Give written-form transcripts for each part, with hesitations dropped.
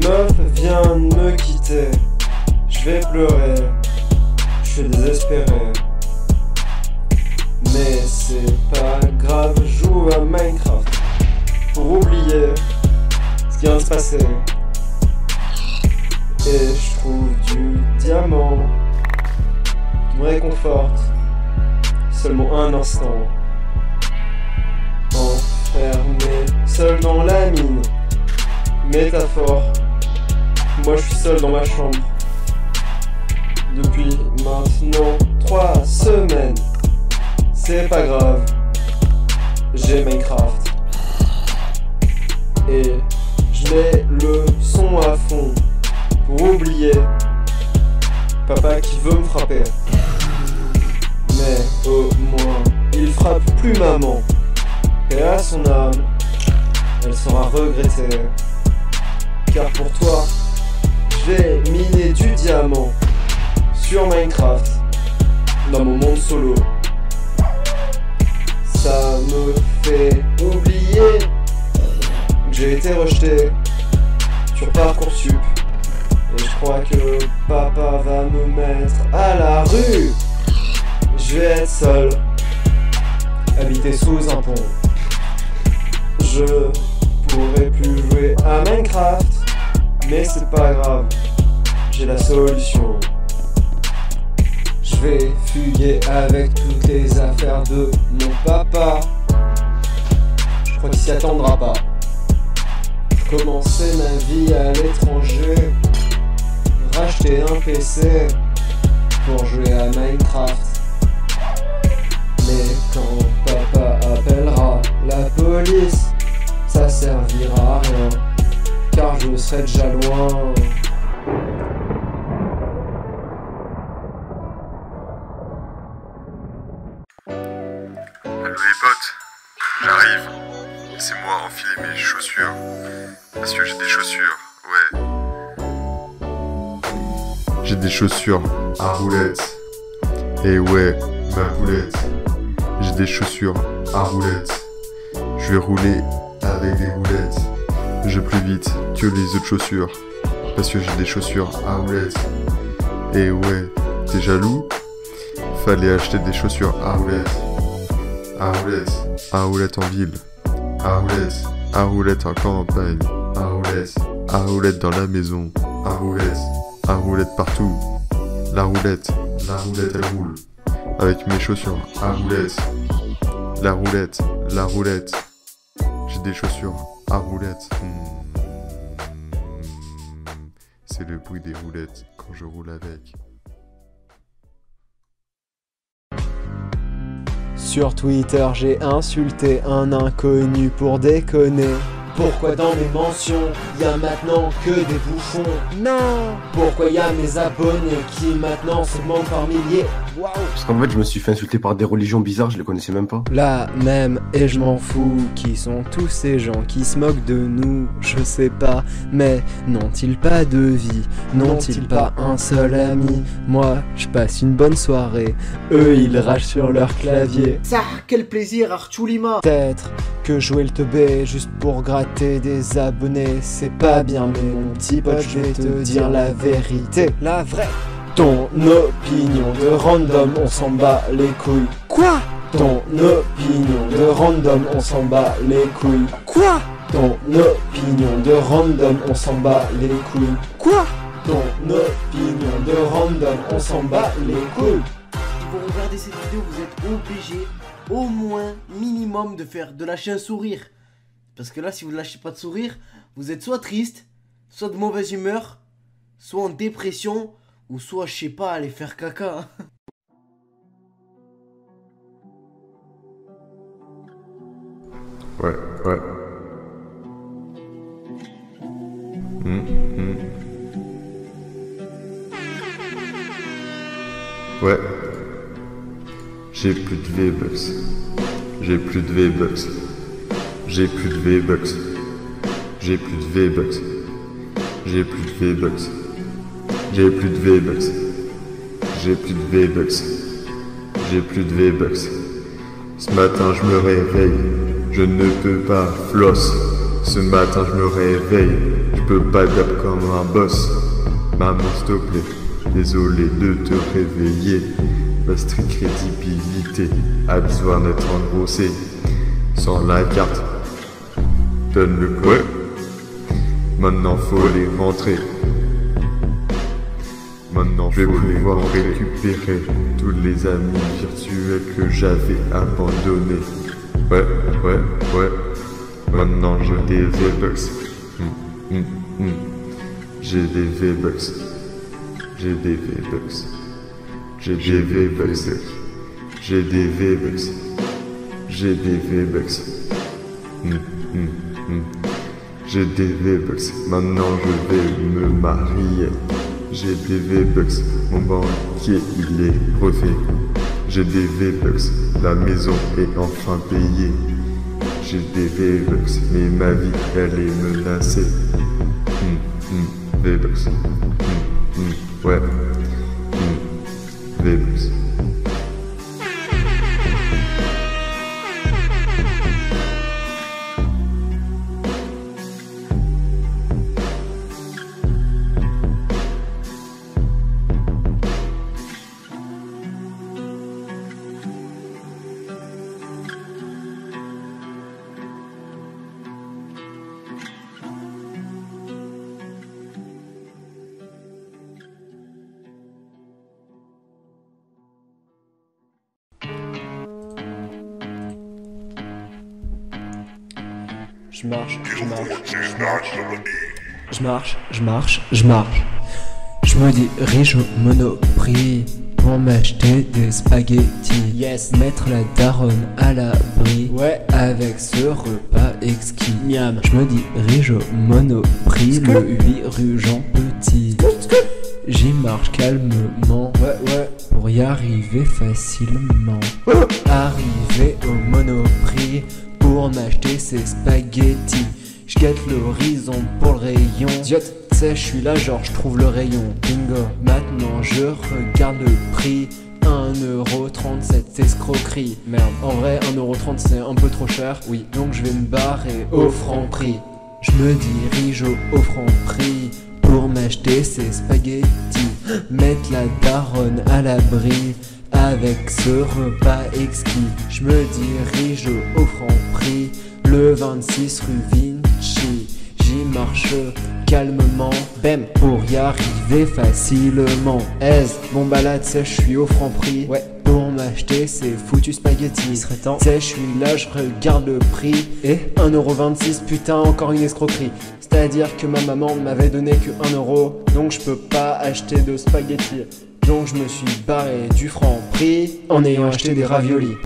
meuf vient de me quitter. Je vais pleurer, je suis désespéré. Mais c'est pas grave, je joue à Minecraft pour oublier ce qui vient de se passer. Et je trouve du diamant qui me réconforte seulement un instant. Enfermé, seul dans la mine. Métaphore, moi je suis seul dans ma chambre. Depuis maintenant 3 semaines. C'est pas grave, j'ai Minecraft. Et je mets le son à fond pour oublier papa qui veut me frapper. Mais au moins, il frappe plus maman. Et à son âme, elle sera regrettée. Car pour toi, je vais miner du diamant sur Minecraft dans mon monde solo. Ça me fait oublier que j'ai été rejeté sur Parcoursup. Et je crois que papa va me mettre à la rue. Je vais être seul, habiter sous un pont. Je pourrais plus jouer à Minecraft, mais c'est pas grave, j'ai la solution. Je vais fuguer avec toutes les affaires de mon papa. Je crois qu'il s'y attendra pas. Commencer ma vie à l'étranger, racheter un PC pour jouer à Minecraft. Mais quand papa appellera la police, ça servira à rien, car je serai déjà loin. Allô les potes, j'arrive. C'est moi, enfiler mes chaussures. Parce que j'ai des chaussures, ouais. J'ai des chaussures à roulettes. Et ouais, ma poulette. J'ai des chaussures à roulettes. Je vais rouler avec des roulettes. Je vais plus vite que les autres chaussures. Parce que j'ai des chaussures à roulettes. Et ouais, t'es jaloux? Fallait acheter des chaussures à roulettes. À roulettes en ville. À roulettes en campagne. À roulettes dans la maison. À roulettes partout. La roulette elle roule. Avec mes chaussures à roulettes. La roulette. J'ai des chaussures à roulettes. C'est le bruit des roulettes quand je roule avec. Sur Twitter, j'ai insulté un inconnu pour déconner. Pourquoi dans mes mentions, y a maintenant que des bouffons? Non! Pourquoi y a mes abonnés qui maintenant se manquent par milliers? Waouh! Parce qu'en fait, je me suis fait insulter par des religions bizarres, je les connaissais même pas. Là même, et je m'en fous, qui sont tous ces gens qui se moquent de nous? Je sais pas, mais n'ont-ils pas de vie? N'ont-ils pas un seul ami? Moi, je passe une bonne soirée, eux ils ragent sur leur clavier. Ça, quel plaisir, Archulima! Peut-être que jouer le teubé juste pour gratter des abonnés, c'est pas bien, mais mon petit pote, je vais te dire la vérité, la vraie. Ton opinion de random, on s'en bat les couilles. Quoi? Ton opinion de random, on s'en bat les couilles. Quoi? Ton opinion de random, on s'en bat les couilles. Quoi? Ton opinion de random, on s'en bat les couilles. Si vous regardez cette vidéo, vous êtes obligé, au moins, minimum, de lâcher un sourire. Parce que là, si vous ne lâchez pas de sourire, vous êtes soit triste, soit de mauvaise humeur, soit en dépression, ou soit, je sais pas, aller faire caca. Ouais. Ouais. J'ai plus de V-Bucks. J'ai plus de V-Bucks. J'ai plus de V-Bucks. J'ai plus de V-Bucks. J'ai plus de V-Bucks. J'ai plus de V-Bucks. J'ai plus de V-Bucks. J'ai plus de V-Bucks. Ce matin je me réveille. Je ne peux pas floss. Ce matin je me réveille. Je peux pas dap comme un boss. Maman s'il te plaît, désolé de te réveiller. Ma street crédibilité a besoin d'être engrossée. Sans la carte, donne le quoi. Maintenant faut les rentrer. Maintenant je vais pouvoir récupérer tous les amis virtuels que j'avais abandonnés. Ouais. Maintenant j'ai des V-Bucks. J'ai des V-Bucks. J'ai des V-Bucks. J'ai des V-Bucks. J'ai des V-Bucks. J'ai des V-Bucks. J'ai des V-Bucks. Maintenant je vais me marier. J'ai des V-Bucks. Mon banquier il est refait. J'ai des V-Bucks. La maison est enfin payée. J'ai des V-Bucks. Mais ma vie elle est menacée. V-Bucks. Ouais. V-Bucks. Je marche. Je me dirige au Monoprix pour m'acheter des spaghettis. Yes. Mettre la daronne à l'abri. Ouais. Avec ce repas exquis. Miam. Je me dirige au Monoprix, le 8 rue Jean Petit. J'y marche calmement. Ouais. Pour y arriver facilement. Arriver au Monoprix pour m'acheter ces spaghettis. Je guette l'horizon pour le rayon. Je suis là genre je trouve le rayon. Bingo. Maintenant je regarde le prix. 1,37€, escroquerie. Merde, en vrai 1,30€ c'est un peu trop cher. Oui, donc je vais me barrer au Franprix. Je me dirige au Franprix pour m'acheter ces spaghettis. Mettre la daronne à l'abri avec ce repas exquis. Je me dirige au Franprix, le 26 rue Vinci. J'y marche calmement, bam, pour y arriver facilement. Bon bah là t'sais je suis au Franprix, ouais, pour m'acheter ces foutus spaghettis. Il serait temps, t'sais je suis là, je regarde le prix, et 1,26€, putain encore une escroquerie. C'est-à-dire que ma maman m'avait donné que 1€, donc je peux pas acheter de spaghettis. Donc je me suis barré du Franprix en ayant acheté des raviolis.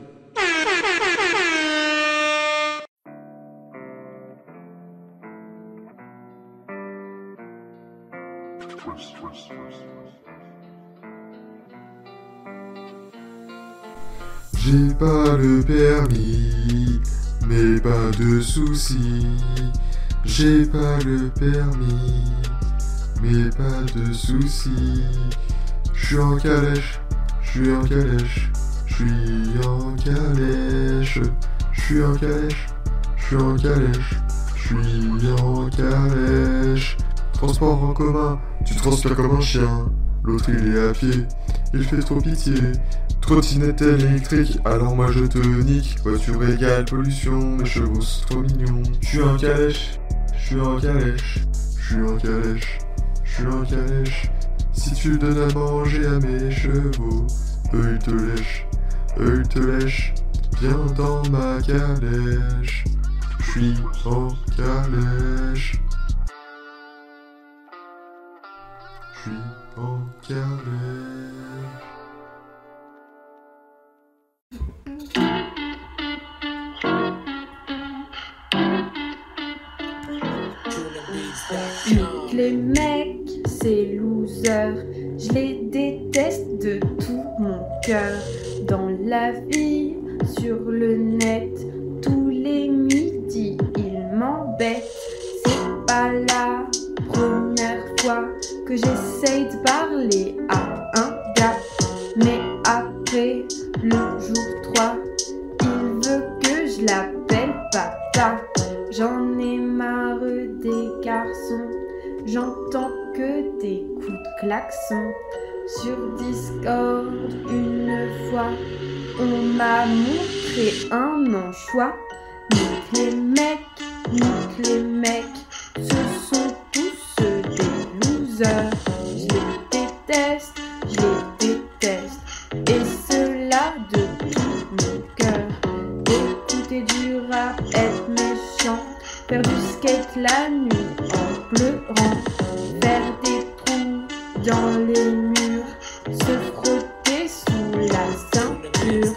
J'ai pas le permis, mais pas de soucis. J'ai pas le permis, mais pas de soucis. J'suis en calèche, j'suis en calèche, j'suis en calèche, j'suis en calèche, j'suis en calèche, j'suis en calèche. Transport en commun, tu transpires comme un chien. L'autre il est à pied, il fait trop pitié. Trottinette électrique, alors moi je te nique. Voiture égale pollution, mes chevaux sont trop mignons. J'suis en calèche, j'suis en calèche, j'suis en calèche, j'suis en calèche. Si tu donnes à manger à mes chevaux, eux ils te lèchent, eux ils te lèchent. Viens dans ma calèche, j'suis en calèche. J'suis en calèche. Les mecs, c'est loser, je les déteste de tout mon cœur. Dans la vie, sur le net, tous les midis, ils m'embêtent. C'est pas la première fois que j'essaye de parler à un gars, mais après le jour 3, il veut que je l'appelle papa. J'en ai marre des garçons j'entends que des coups de klaxon. Sur Discord, une fois, on m'a montré un anchois. Nique les mecs, ce sont tous des losers. Je les déteste, et cela de tout mon cœur. Écouter du rap, être méchant, faire du skate la nuit en pleurant, faire des trous dans les murs, se frotter sous la ceinture.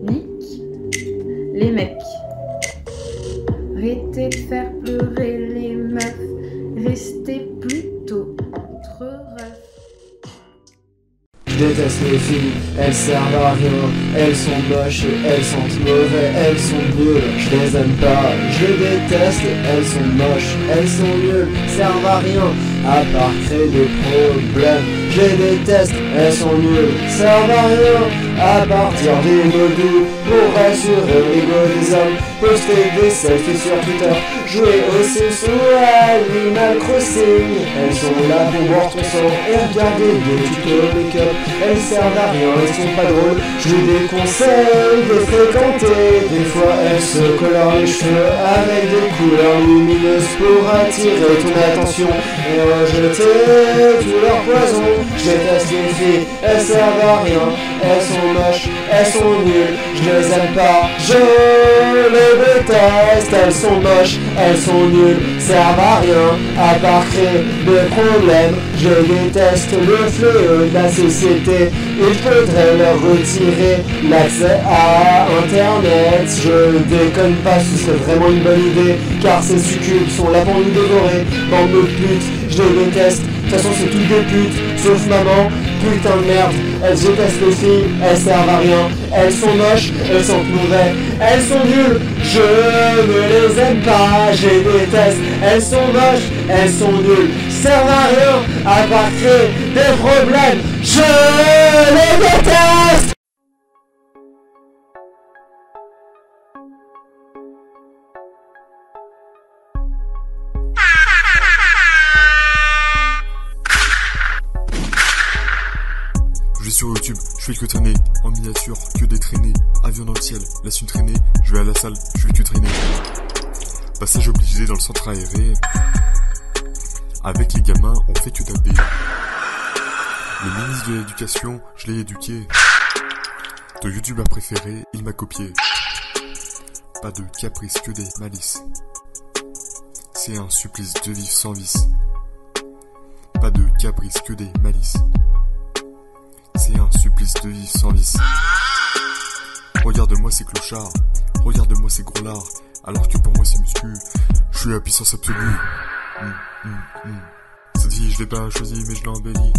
Nique les mecs. Arrêtez de faire pleurer les meufs, restez plutôt entre refs. Je déteste les filles, elles servent à rien, elles sont moches et elles sentent mauvais, elles sont nulles, je les aime pas, je les déteste, elles sont moches, elles sont nulles, servent à rien, à part créer des problèmes, je les déteste, elles sont nulles, servent à rien, à part dire des mots doux, pour assurer l'ego des hommes, poster des selfies sur Twitter, jouer au Sims ou à Animal Crossing, elles sont là pour boire ton sang et regarder des tutos make-up. Elles servent à rien, elles sont pas drôles, je lui déconseille de les fréquenter. Des fois elles se colorent les cheveux avec des couleurs lumineuses pour attirer ton attention et rejeter tout leur poison. Je déteste les filles, elles servent à rien, elles sont moches, elles sont nulles, je les aime pas, je les déteste. Elles sont moches, elles sont nulles, servent à rien, à part créer des problèmes. Je déteste le fléau de la société, il faudrait leur retirer l'accès à internet. Je déconne pas, ce serait vraiment une bonne idée, car ces succubes sont là pour nous dévorer. Bande de putes, je les déteste, de toute façon c'est toutes des putes, sauf maman, putain de merde. Elles détestent les filles, elles servent à rien, elles sont moches, elles sont mauvais, elles sont nulles, je ne les aime pas, je les déteste, elles sont moches, elles sont nulles, servent à rien, à part créer des problèmes, je les déteste. Je vais sur YouTube, je fais que traîner, en miniature, que des traînées, avion dans le ciel, laisse une traînée, je vais à la salle, je fais que traîner. Passage obligé dans le centre aéré, avec les gamins, on fait que taper. Le ministre de l'éducation, je l'ai éduqué. Ton YouTuber préféré, il m'a copié. Pas de caprice, que des malices. C'est un supplice de vivre sans vice. Pas de caprice, que des malices. C'est un supplice de vivre sans vice. Regarde-moi ces clochards, regarde-moi ces gros lards, alors que pour moi c'est muscu, je suis à puissance absolue. Cette vie je l'ai pas choisie mais je l'ai embellie.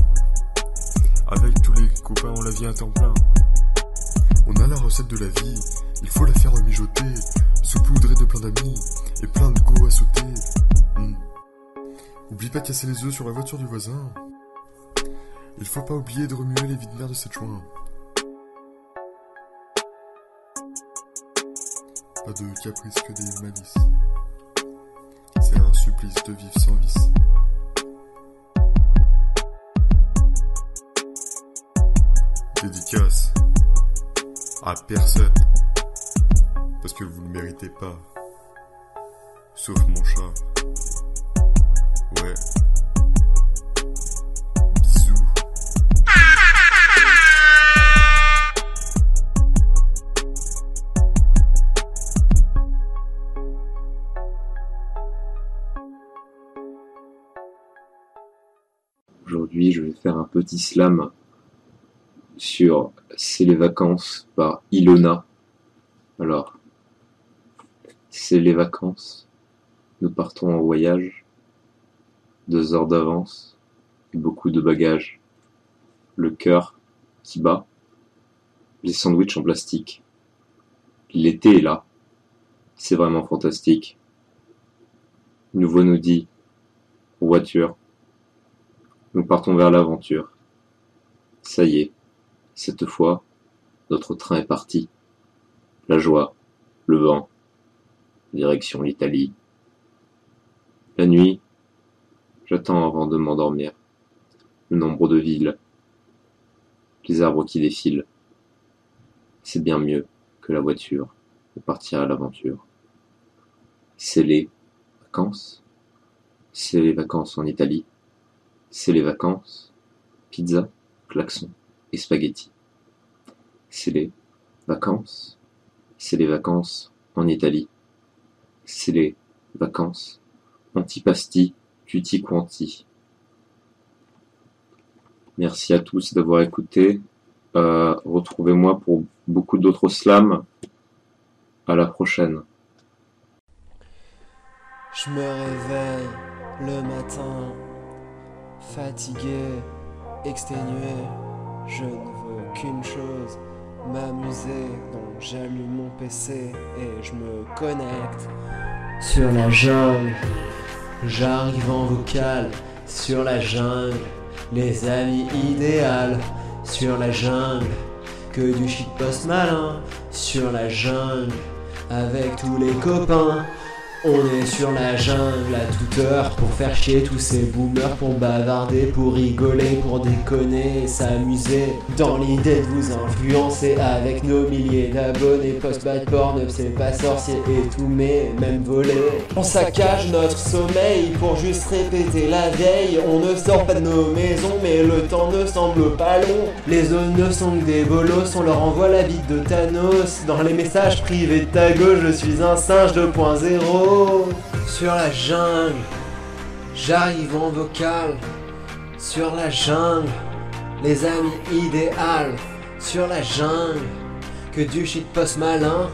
Avec tous les copains on la vit à temps plein. On a la recette de la vie, il faut la faire mijoter, saupoudrer de plein d'amis, et plein de go à sauter. Oublie pas de casser les œufs sur la voiture du voisin. Il faut pas oublier de remuer les vides mères de cette joint. Pas de caprice que des malices. C'est un supplice de vivre sans vice. Dédicace à personne. Parce que vous ne méritez pas. Sauf mon chat. Ouais. Aujourd'hui, je vais faire un petit slam sur C'est les vacances par Ilona. Alors, c'est les vacances. Nous partons en voyage. 2 heures d'avance et beaucoup de bagages. Le cœur qui bat. Les sandwichs en plastique. L'été est là. C'est vraiment fantastique. Une voix nous dit « voiture ». Nous partons vers l'aventure. Ça y est, cette fois, notre train est parti. La joie, le vent, direction l'Italie. La nuit, j'attends avant de m'endormir. Le nombre de villes, les arbres qui défilent. C'est bien mieux que la voiture pour partir à l'aventure. C'est les vacances. C'est les vacances en Italie. C'est les vacances. Pizza, klaxon et spaghetti. C'est les vacances. C'est les vacances en Italie. C'est les vacances. Antipasti, tutti quanti. Merci à tous d'avoir écouté. Retrouvez-moi pour beaucoup d'autres slams. À la prochaine. Je me réveille le matin, fatigué, exténué. Je ne veux qu'une chose, m'amuser. Donc j'allume mon PC et je me connecte sur la jungle. J'arrive en vocal sur la jungle. Les amis idéales sur la jungle. Que du shitpost malin sur la jungle. Avec tous les copains. On est sur la jungle à toute heure pour faire chier tous ces boomers, pour bavarder, pour rigoler, pour déconner et s'amuser. Dans l'idée de vous influencer avec nos milliers d'abonnés. Post-bad porn, c'est pas sorcier et tout, mais même voler. On saccage notre sommeil pour juste répéter la veille. On ne sort pas de nos maisons, mais le temps ne semble pas long. Les zones ne sont que des bolos, on leur envoie la bite de Thanos. Dans les messages privés de ta gauche, je suis un singe 2.0. Sur la jungle, j'arrive en vocal. Sur la jungle, les amis idéales. Sur la jungle, que du shitpost malin.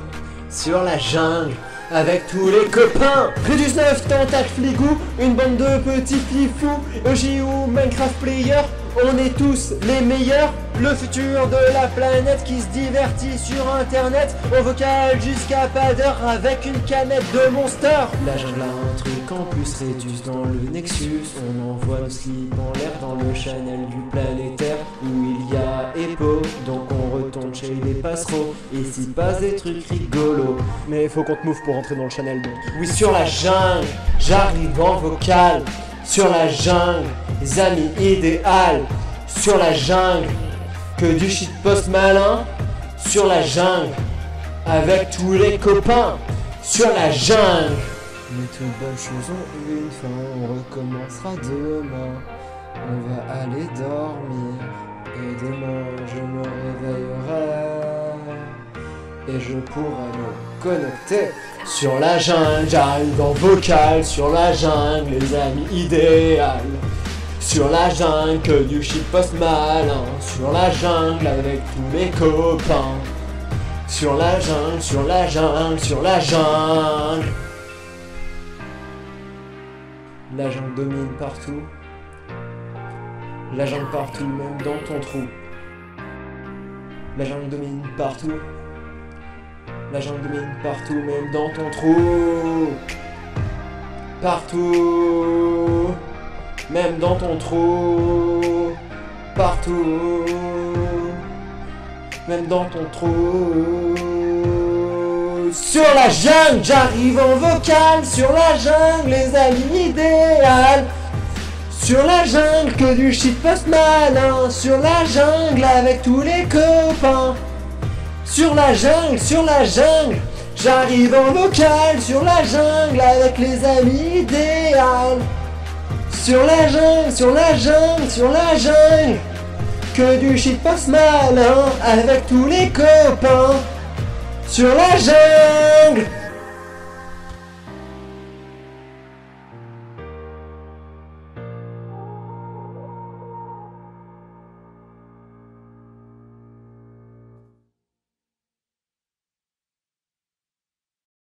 Sur la jungle, avec tous les copains. Plus 9 tentacle fligou, une bande de petits fifous. EJ ou Minecraft player, on est tous les meilleurs. Le futur de la planète qui se divertit sur internet. On vocal jusqu'à pas d'heure avec une canette de Monster. La jungle a un truc en plus, réduce dans le Nexus. On envoie nos slips en l'air dans le channel du planétaire où il y a Epo. Donc on retourne chez les passereaux et s'y passe des trucs rigolos. Mais faut qu'on te move pour rentrer dans le channel donc. Oui, sur la jungle, j'arrive en vocal. Sur la jungle, les amis idéales. Sur la jungle, que du shitpost malin. Sur la jungle, avec tous les copains. Sur la jungle. Mais toutes bonnes choses ont une fin, on recommencera demain. On va aller dormir, et demain je me réveillerai. Et je pourrai me connecter. Sur la jungle, j'arrive en vocal. Sur la jungle, les amis idéales. Sur la jungle, que du shitpost malin. Sur la jungle, avec tous les copains. Sur la jungle, sur la jungle, sur la jungle. La jungle domine partout. La jungle partout, même dans ton trou. La jungle domine partout. La jungle domine partout, même dans ton trou. Partout. Même dans ton trou. Partout. Même dans ton trou. Sur la jungle, j'arrive en vocal. Sur la jungle, les amis idéales. Sur la jungle, que du shitpost malin. Sur la jungle, avec tous les copains. Sur la jungle, j'arrive en vocal. Sur la jungle, avec les amis idéales. Sur la jungle, sur la jungle, sur la jungle. Que du shitpost malin, avec tous les copains. Sur la jungle.